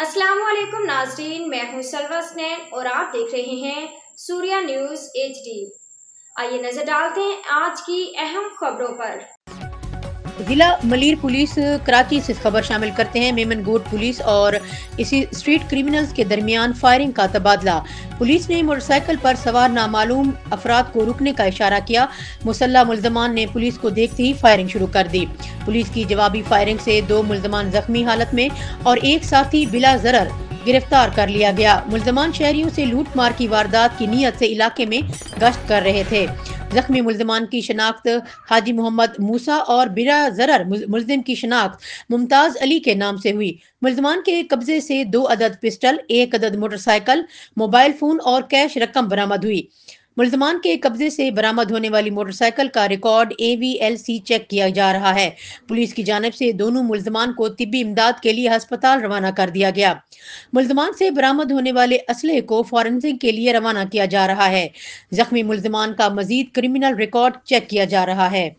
अस्सलाम वालेकुम नाज़रीन, मैं हूं सलवा स्नैन और आप देख रहे हैं सूर्या न्यूज़ HD। आइए नजर डालते हैं आज की अहम खबरों पर। जिला मलीर पुलिस कराची से खबर शामिल करते हैं। मेमन गोड पुलिस और इसी स्ट्रीट क्रिमिनल्स के दरमियान फायरिंग का तबादला। पुलिस ने मोटरसाइकिल पर सवार नामालूम अफराद को रुकने का इशारा किया। मुसल्ला मुल्ज़मान ने पुलिस को देखते ही फायरिंग शुरू कर दी। पुलिस की जवाबी फायरिंग से 2 मुल्ज़मान जख्मी हालत में और एक साथी बिला ज़रर गिरफ्तार कर लिया गया। मुल्ज़मान शहरियों से लूट मार की वारदात की नीयत से इलाके में गश्त कर रहे थे। जख्मी मुल्ज़मान की शनाख्त हाजी मोहम्मद मूसा और बिला ज़रर मुल्ज़िम की शनाख्त मुमताज़ अली के नाम से हुई। मुल्ज़मान के कब्जे से 2 अदद पिस्टल, 1 अदद मोटरसाइकिल, मोबाइल फोन और कैश रकम बरामद हुई। मुल्ज़मान के कब्जे से बरामद होने वाली मोटरसाइकिल का रिकॉर्ड AVLC चेक किया जा रहा है। पुलिस की जानिब से दोनों मुल्ज़मान को तिब्बी इमदाद के लिए अस्पताल रवाना कर दिया गया। मुल्ज़मान से बरामद होने वाले असले को फॉरेंसिक के लिए रवाना किया जा रहा है। जख्मी मुल्ज़मान का मजीद क्रिमिनल रिकॉर्ड चेक किया जा रहा है।